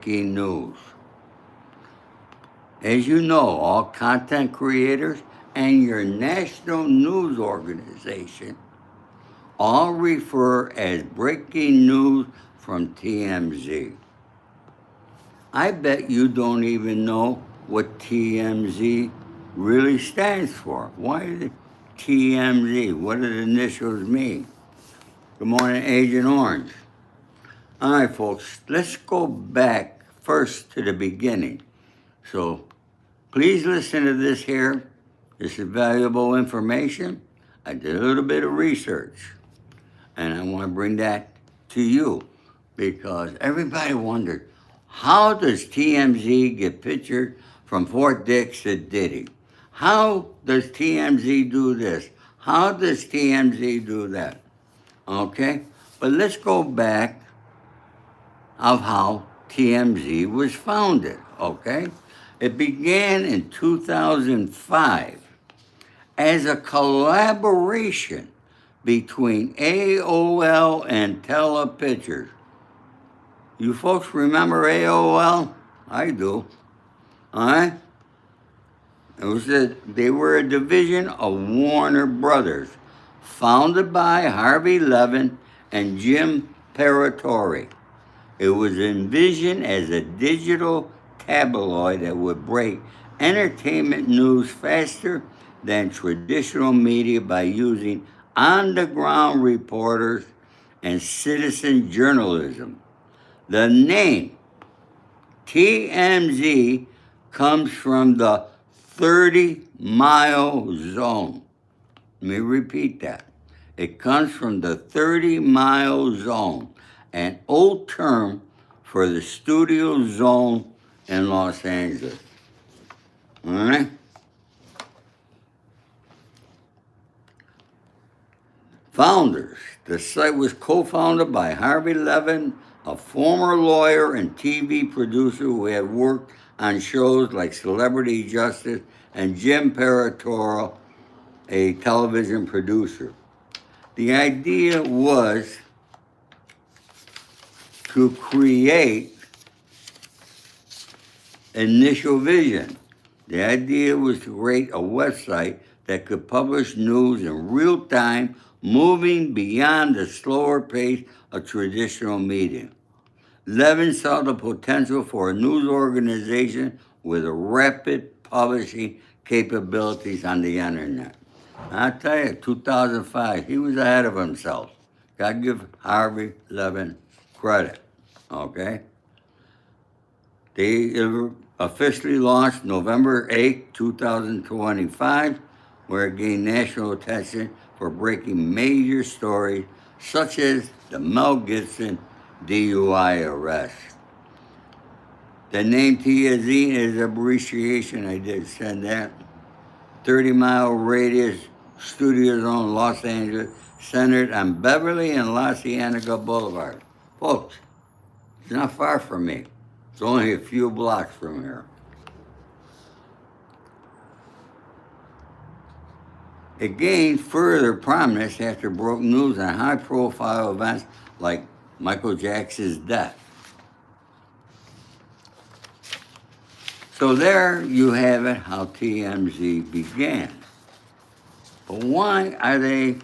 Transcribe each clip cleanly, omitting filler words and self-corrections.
news. As you know, all content creators and your national news organization all refer as breaking news from TMZ. I bet you don't even know what TMZ really stands for. Why is it TMZ? What do the initials mean? Good morning, Agent Orange. All right, folks, let's go back first to the beginning. So please listen to this here. This is valuable information. I did a little bit of research, and I want to bring that to you because everybody wondered, how does TMZ get pictured from Fort Dix to Diddy? How does TMZ do this? How does TMZ do that? Okay, but let's go back of how TMZ was founded, okay? It began in 2005 as a collaboration between AOL and Telepictures. You folks remember AOL? I do. All right? They were a division of Warner Brothers, founded by Harvey Levin and Jim Paratore. It was envisioned as a digital tabloid that would break entertainment news faster than traditional media by using on-the-ground reporters and citizen journalism. The name TMZ comes from the 30-mile zone. Let me repeat that. It comes from the 30-mile zone, an old term for the studio zone in Los Angeles. All right? Founders. The site was co-founded by Harvey Levin, a former lawyer and TV producer who had worked on shows like Celebrity Justice, and Jim Paratore, a television producer. The idea was to create initial vision. The idea was to create a website that could publish news in real time, moving beyond the slower pace of traditional media. Levin saw the potential for a news organization with rapid publishing capabilities on the internet. I tell you, 2005, he was ahead of himself. Got to give Harvey Levin credit, okay? They officially launched November 8, 2025, where it gained national attention for breaking major stories such as the Mel Gibson DUI arrest. The name TMZ is abbreviation, I did send that. 30-mile radius studio zone, Los Angeles, centered on Beverly and La Cienega Boulevard. Folks, it's not far from me. It's only a few blocks from here. It gained further prominence after it broke news on high-profile events like Michael Jackson's death. So there you have it, how TMZ began. But why are they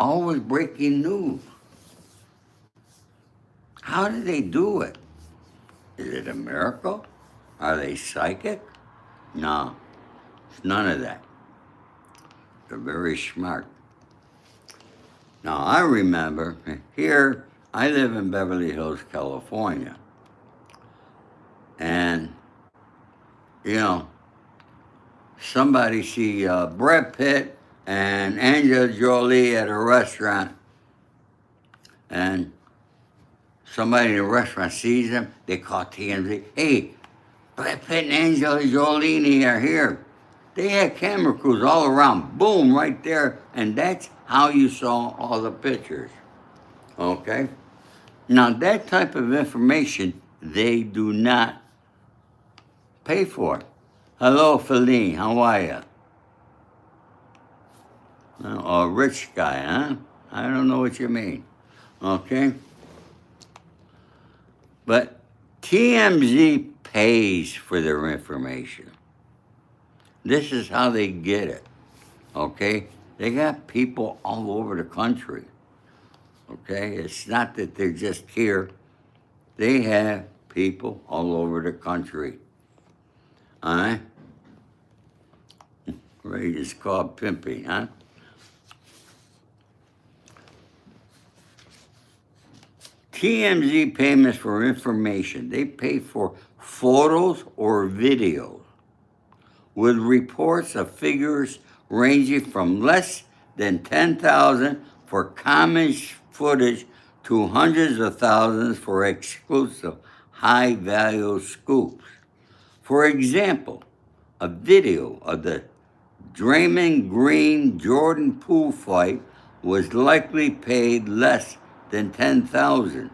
always breaking news? How do they do it? Is it a miracle? Are they psychic? No, it's none of that. They're very smart. Now, I remember here, I live in Beverly Hills, California. And, you know, somebody see Brad Pitt and Angelina Jolie at a restaurant, and somebody in the restaurant sees them, they call TMZ, hey, Brad Pitt and Angelina Jolie are here. They had camera crews all around, boom, right there, and that's how you saw all the pictures, okay? Now, that type of information, they do not pay for. Hello, Feline, how are you? Oh, a rich guy, huh? I don't know what you mean, okay? But TMZ pays for their information. This is how they get it, okay? They got people all over the country, okay? It's not that they're just here. They have people all over the country, all right? Right, it's called pimping, huh? TMZ payments for information. They pay for photos or videos with reports of figures ranging from less than 10,000 for common footage to hundreds of thousands for exclusive high-value scoops. For example, a video of the Draymond Green Jordan pool fight was likely paid less than $10,000.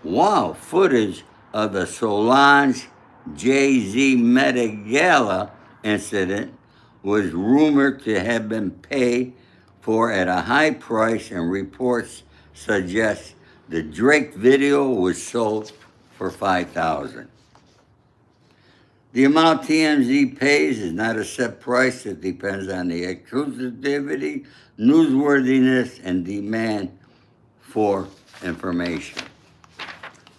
While footage of the Solange Jay-Z Met Gala incident was rumored to have been paid for at a high price, and reports suggest the Drake video was sold for $5,000. The amount TMZ pays is not a set price. It depends on the exclusivity, newsworthiness, and demand for information.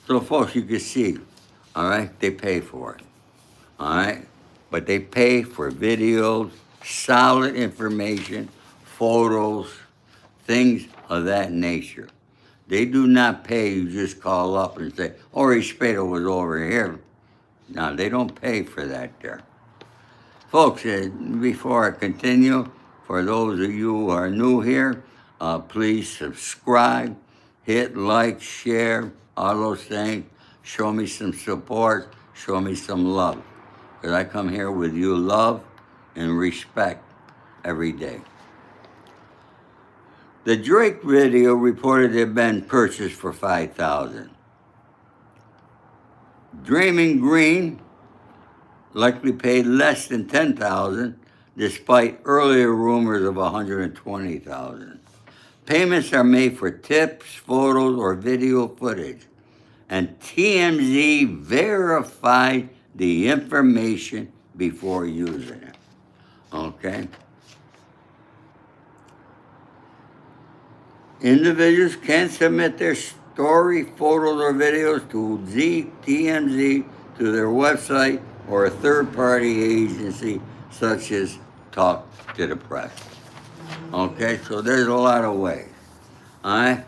So, folks, you can see, all right, they pay for it, all right? But they pay for videos, solid information, photos, things of that nature. They do not pay you just call up and say, oh, Spado was over here. No, they don't pay for that there. Folks, before I continue, for those of you who are new here, please subscribe, hit like, share, all those things. Show me some support, show me some love. Because I come here with you love and respect every day. The Drake video reported to have been purchased for $5,000. Draymond Green likely paid less than $10,000, despite earlier rumors of $120,000. Payments are made for tips, photos, or video footage, and TMZ verified the information before using it. Okay? Individuals can submit their story, photos, or videos to TMZ to their website or a third-party agency such as Talk to the Press. Okay, so there's a lot of ways. All right?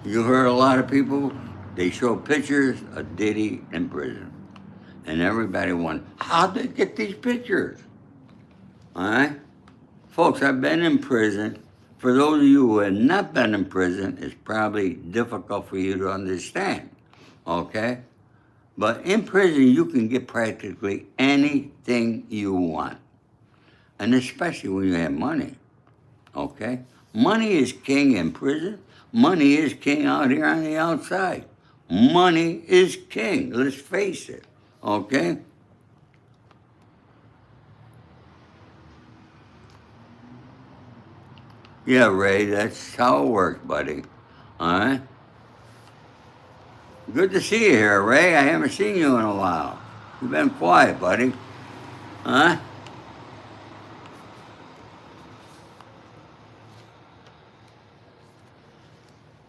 You heard a lot of people, they show pictures of Diddy in prison. And everybody wondered, how'd they get these pictures? All right? Folks, I've been in prison. For those of you who have not been in prison, it's probably difficult for you to understand, okay? But in prison, you can get practically anything you want. And especially when you have money, okay? Money is king in prison. Money is king out here on the outside. Money is king, let's face it, okay? Yeah, Ray, that's how it works, buddy. All right? Good to see you here, Ray. I haven't seen you in a while. You've been quiet, buddy. Huh?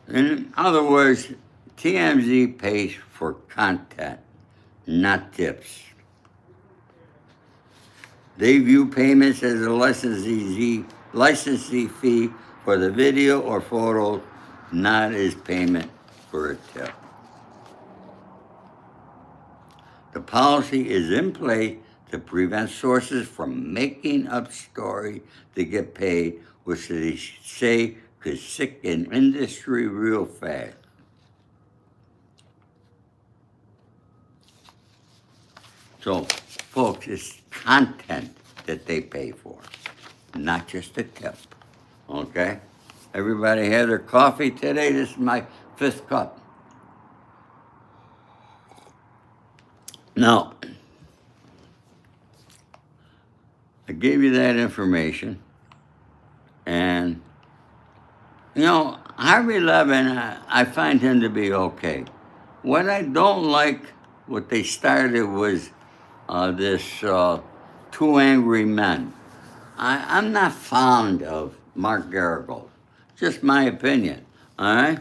In other words, TMZ pays for content, not tips. They view payments as a licensee fee for the video or photo, not as payment for a tip. The policy is in place to prevent sources from making up stories to get paid, which they say could sick an industry real fast. So, folks, it's content that they pay for, not just a tip, okay? Everybody had their coffee today? This is my 5th cup. Now, I gave you that information, and, you know, Harvey Levin, I find him to be okay. What I don't like, what they started was this two angry men. I'm not fond of Mark Garrigold. Just my opinion. All right.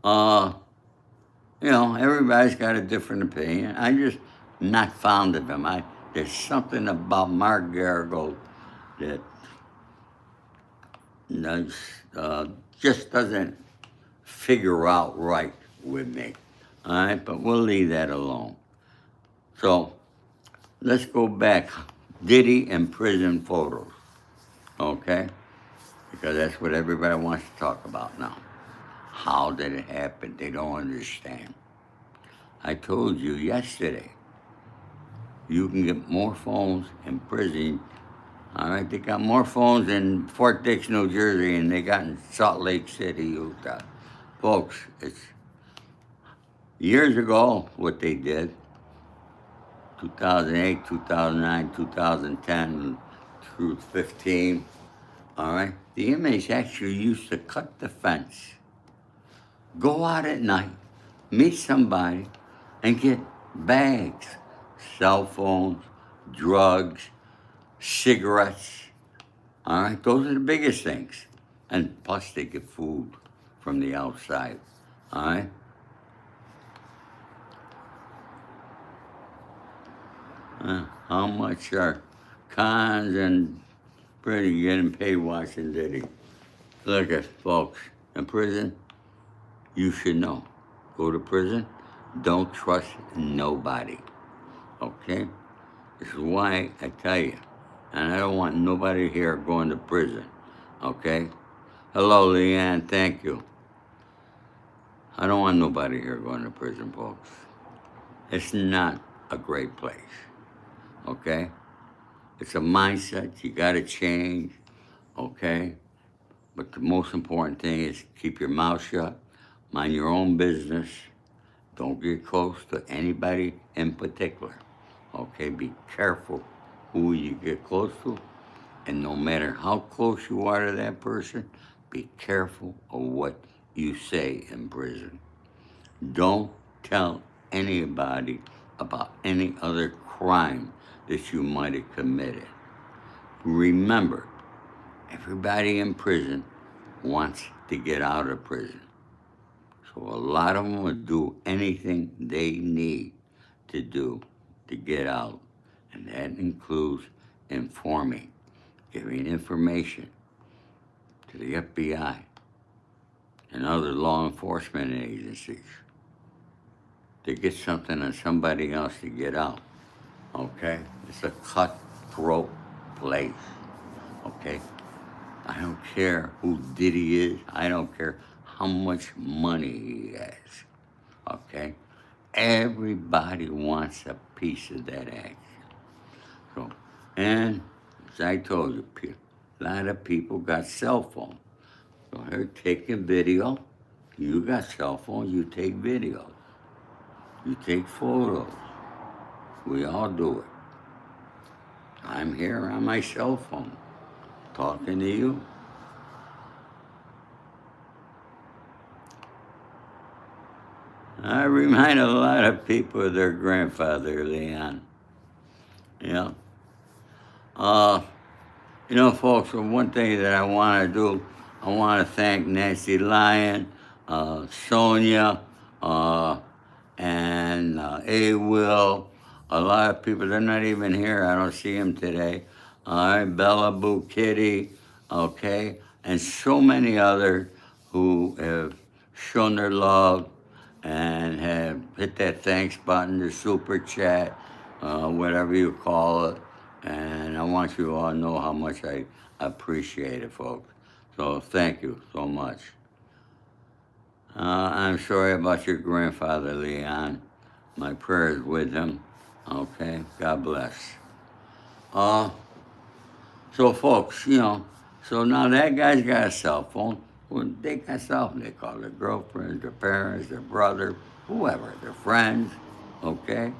Uh, everybody's got a different opinion. I just not fond of him. There's something about Mark Garrigold that does, just doesn't figure out right with me. All right, but we'll leave that alone. So let's go back. Diddy and prison photos, okay? Because that's what everybody wants to talk about now. How did it happen? They don't understand. I told you yesterday, you can get more phones in prison. All right, they got more phones in Fort Dix, New Jersey, and they got in Salt Lake City, Utah. Folks, it's years ago what they did, 2008, 2009, 2010 through 15, all right? The inmates actually used to cut the fence, go out at night, meet somebody, and get bags, cell phones, drugs, cigarettes, all right? Those are the biggest things. And plus they get food from the outside, all right? How much are cons and pretty getting paid watching Diddy? Look at folks, in prison, you should know. Go to prison, don't trust nobody, okay? This is why I tell you, and I don't want nobody here going to prison, okay? Hello, Leanne, thank you. I don't want nobody here going to prison, folks. It's not a great place, okay? It's a mindset you gotta change, okay? But the most important thing is keep your mouth shut, mind your own business, don't get close to anybody in particular, okay? Be careful who you get close to, and no matter how close you are to that person, be careful of what you say in prison. Don't tell anybody about any other crime that you might have committed. Remember, everybody in prison wants to get out of prison. So a lot of them will do anything they need to do to get out. And that includes informing, giving information to the FBI and other law enforcement agencies to get something on somebody else to get out, okay? It's a cutthroat place, okay? I don't care who Diddy is. I don't care how much money he has, okay? Everybody wants a piece of that action. So, and as I told you, a lot of people got cell phones. So they're taking video. You got cell phones, you take videos. You take photos. We all do it. I'm here on my cell phone talking to you. I remind a lot of people of their grandfather, Leon. Yeah. Folks, one thing that I want to do, I want to thank Nancy Lyon, Sonia, and A. Will. A lot of people, they're not even here. I don't see them today. All right, Bella Boo Kitty, okay, and so many others who have shown their love and have hit that thanks button, the super chat, whatever you call it. And I want you all to know how much I appreciate it, folks. So thank you so much. I'm sorry about your grandfather, Leon. My prayers with him. Okay, God bless. So folks, so now that guy's got a cell phone. When they got cell phone, they call their girlfriends, their parents, their brother, whoever, their friends, okay?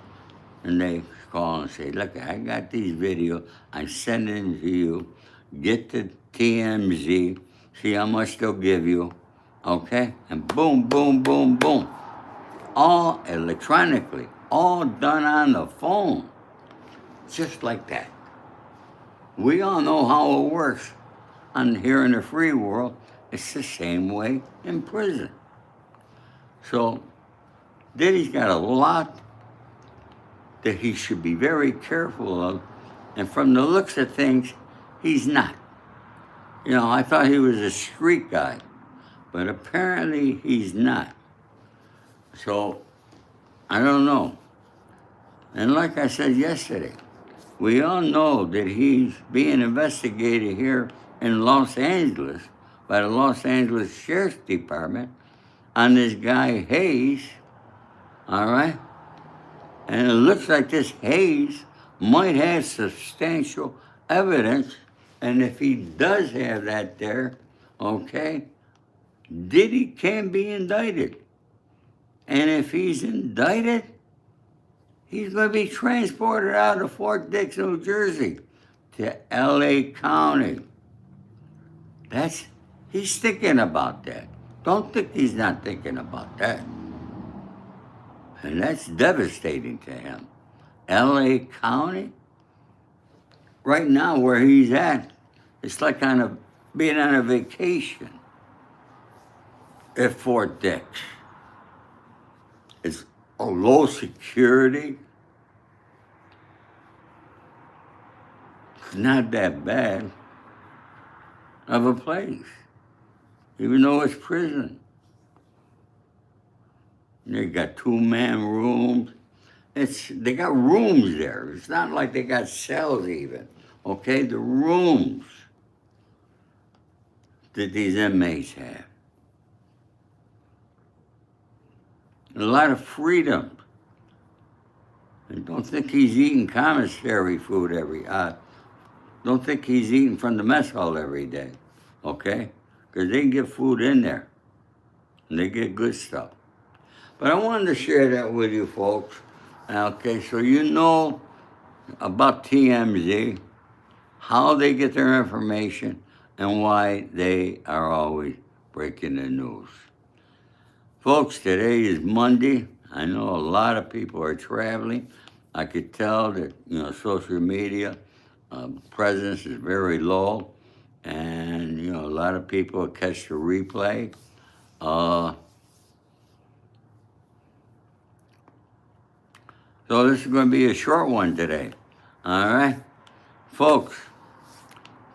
And they call and say, look, I got these videos. I'm sending them to you. Get the TMZ. See how much they'll give you, okay? And boom, boom, boom, boom. All electronically, all done on the phone, just like that. We all know how it works here in the free world. It's the same way in prison. So Diddy's got a lot that he should be very careful of. And from the looks of things, he's not. You know, I thought he was a street guy, but apparently he's not. So I don't know. And like I said yesterday, we all know that he's being investigated here in Los Angeles by the Los Angeles Sheriff's Department on this guy Hayes, all right? And it looks like this Hayes might have substantial evidence, and if he does have that there, okay, Diddy can be indicted. And if he's indicted, he's going to be transported out of Fort Dix, New Jersey, to L.A. County. He's thinking about that. Don't think he's not thinking about that. And that's devastating to him. L.A. County? Right now, where he's at, it's like being on a vacation at Fort Dix. It's a low security. It's not that bad of a place, even though it's prison. They got 2-man rooms. They got rooms there. It's not like they got cells even. Okay, the rooms that these inmates have. A lot of freedom. And don't think he's eating commissary food don't think he's eating from the mess hall every day, okay? Because they can get food in there, and they get good stuff. But I wanted to share that with you folks, okay? So you know about TMZ, how they get their information, and why they are always breaking the news. Folks, today is Monday. I know a lot of people are traveling. I could tell that, social media presence is very low, and, a lot of people catch the replay. So this is going to be a short one today, all right? Folks,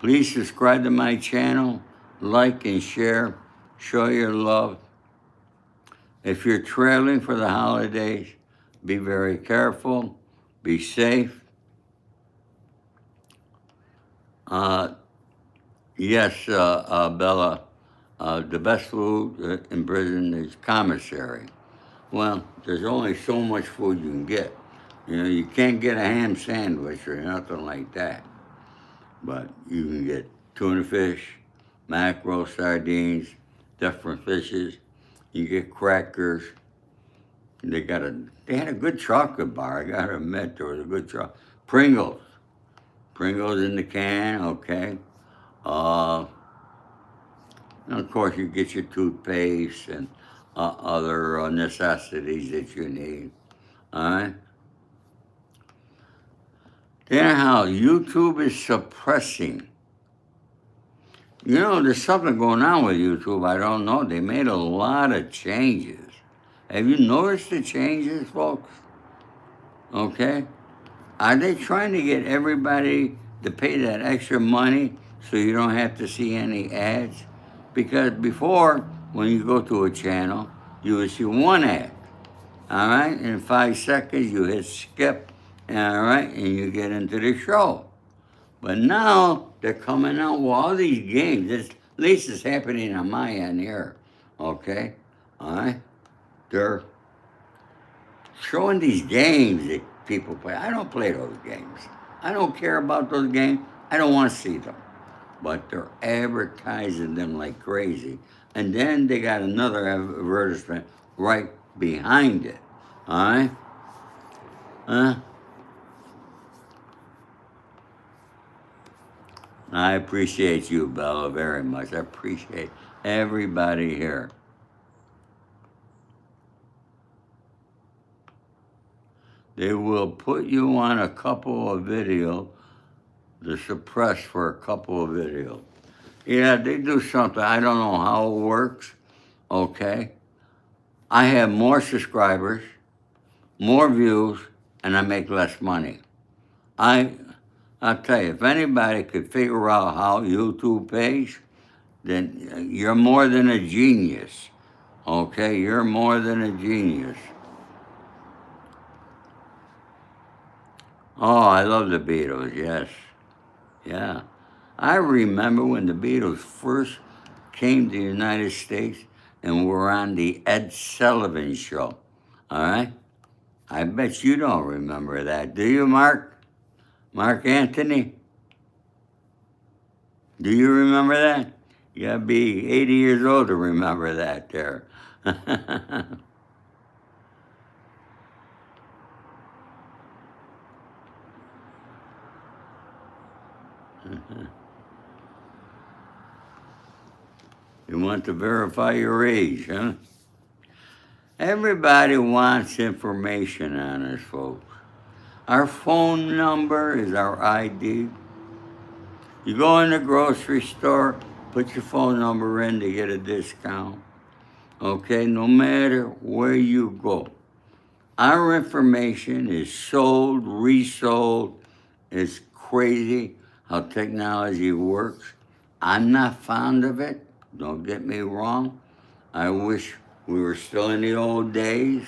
please subscribe to my channel, like and share, show your love. If you're traveling for the holidays, be very careful, be safe. Yes, Bella, the best food in prison is commissary. Well, there's only so much food you can get. You can't get a ham sandwich or nothing like that. But you can get tuna fish, mackerel, sardines, different fishes. You get crackers. They had a good chocolate bar. I gotta admit, there was a good chocolate. Pringles in the can, okay. And of course, you get your toothpaste and other necessities that you need. All right. Anyhow, YouTube is suppressing. There's something going on with YouTube. I don't know. They made a lot of changes. Have you noticed the changes, folks? Okay. Are they trying to get everybody to pay that extra money so you don't have to see any ads? Because before, when you go to a channel, you would see one ad. All right? In 5 seconds, you hit skip, all right, and you get into the show. But now, they're coming out with all these games. At least it's happening on my end here, okay? All right? They're showing these games that people play. I don't play those games. I don't care about those games. I don't want to see them. But they're advertising them like crazy. And then they got another advertisement right behind it. All right? I appreciate you, Bella, very much. I appreciate everybody here. they will put you on a couple of videos, to suppress for a couple of videos. Yeah, they do something. I don't know how it works, okay? I have more subscribers, more views, and I make less money. I'll tell you, if anybody could figure out how YouTube pays, then you're more than a genius, okay? You're more than a genius. Oh, I love the Beatles, yes. Yeah. I remember when the Beatles first came to the United States and were on the Ed Sullivan Show, all right? I bet you don't remember that, do you, Mark? Mark Anthony? Do you remember that? You gotta be 80 years old to remember that there. You want to verify your age, huh? Everybody wants information on us, folks. Our phone number is our ID. You go in the grocery store, put your phone number in to get a discount. Okay, no matter where you go. Our information is sold, resold. It's crazy how technology works. I'm not fond of it. Don't get me wrong. I wish we were still in the old days,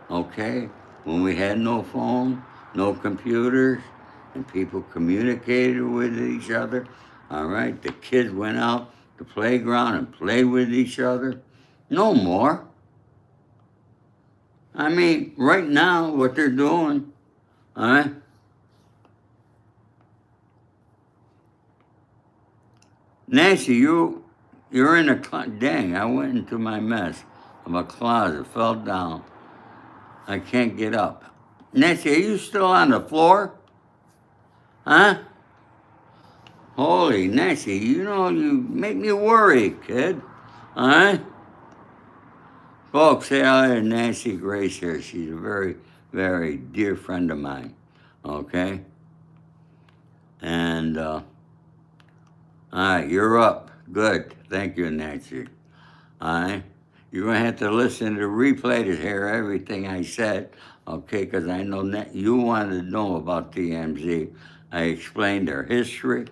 okay, when we had no phone, no computers, and people communicated with each other. All right, the kids went out to the playground and played with each other. No more. I mean, right now, what they're doing, all right? Nancy, you're in a dang, I went into my mess of a closet, fell down. I can't get up. Nancy, are you still on the floor? Huh? Holy Nancy, you know, you make me worry, kid. All right? Folks, say hello to Nancy Grace here. She's a very, very dear friend of mine. Okay? And, all right, you're up. Good. Thank you, Nancy. All right? You're going to have to listen to the replay to hear everything I said, okay? Because I know that you wanted to know about TMZ. I explained their history.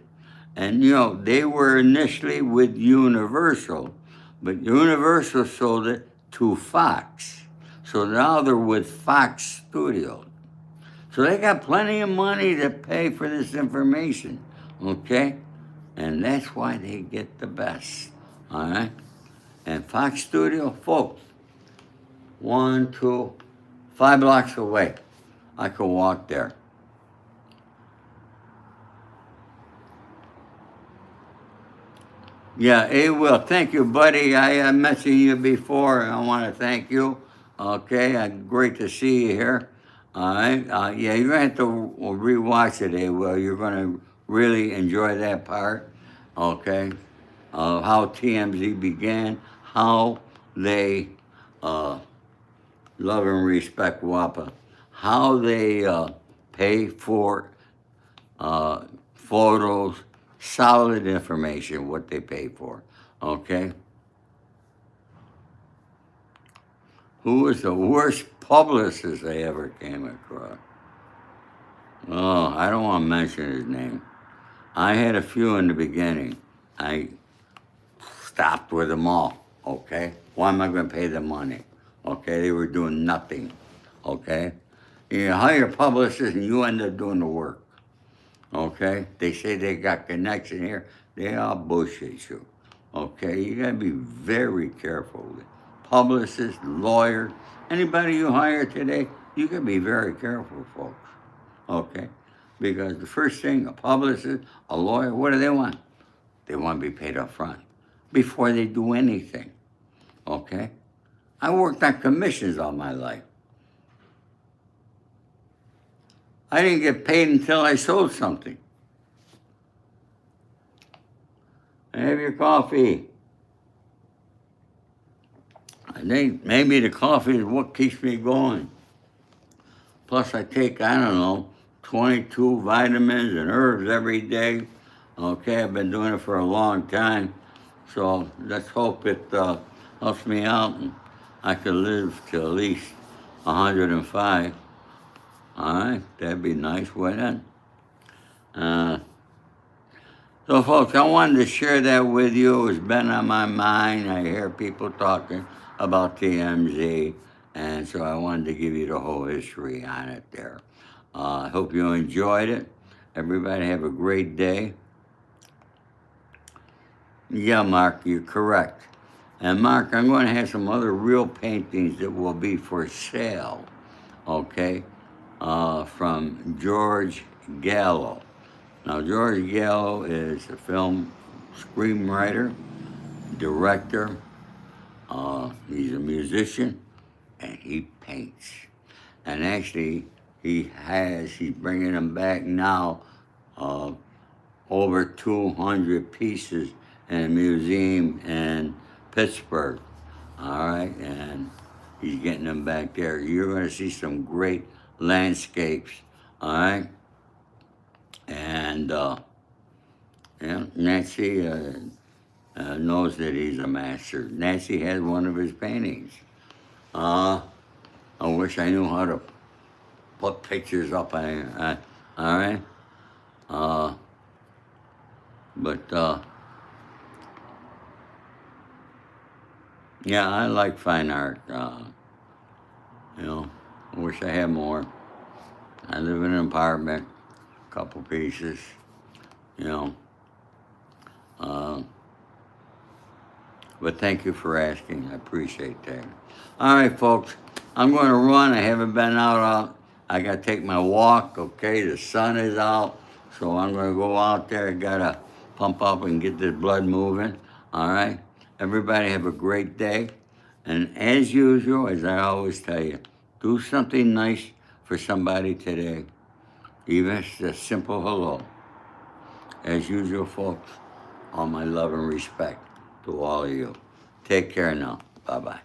And, you know, they were initially with Universal, but Universal sold it to Fox. So now they're with Fox Studios. So they got plenty of money to pay for this information, okay? And that's why they get the best, all right? And Fox Studio, folks, 1, 2, 5 blocks away. I could walk there. Yeah, it will. Thank you, buddy. I mentioned you before, and I want to thank you. Okay, great to see you here. All right. Yeah, you're going to have to rewatch it, Will. You're going to really enjoy that part. Okay. How TMZ began, how they love and respect WAPA, how they pay for photos, solid information, what they pay for, okay? Who was the worst publicist I ever came across? Oh, I don't want to mention his name. I had a few in the beginning. I stopped with them all, okay? Why am I going to pay them money? Okay, they were doing nothing, okay? You hire publicists and you end up doing the work. Okay? They say they got connection here. They all bullshit you. Okay? You gotta be very careful with publicists, lawyers, anybody you hire today, you gotta be very careful, folks. Okay? Because the first thing, a publicist, a lawyer, what do they want? They want to be paid up front before they do anything. Okay? I worked on commissions all my life. I didn't get paid until I sold something. Have your coffee. I think maybe the coffee is what keeps me going. Plus, I take, I don't know, 22 vitamins and herbs every day. Okay, I've been doing it for a long time. So let's hope it helps me out and I can live to at least 105. All right, that'd be nice, wouldn't it? So, folks, I wanted to share that with you. It's been on my mind. I hear people talking about TMZ, and so I wanted to give you the whole history on it there. I hope you enjoyed it. Everybody have a great day. Yeah, Mark, you're correct. And Mark, I'm going to have some other real paintings that will be for sale, okay, from George Gallo. Now, George Gallo is a film screenwriter, director. He's a musician, and he paints. And actually, he's bringing them back now, over 200 pieces in a museum in Pittsburgh. All right, and he's getting them back there. You're going to see some great landscapes. All right, and yeah, Nancy knows that he's a master. Nancy has one of his paintings. I wish I knew how to put pictures up. All right, but yeah, I like fine art. You know, I wish I had more. I live in an apartment, couple pieces. You know. But thank you for asking. I appreciate that. All right, folks. I'm going to run. I haven't been out. I got to take my walk, okay? The sun is out. So I'm going to go out there. I got to pump up and get this blood moving. All right? Everybody have a great day. And as usual, as I always tell you, do something nice for somebody today. Even if it's a simple hello. As usual, folks, all my love and respect to all of you. Take care now. Bye-bye.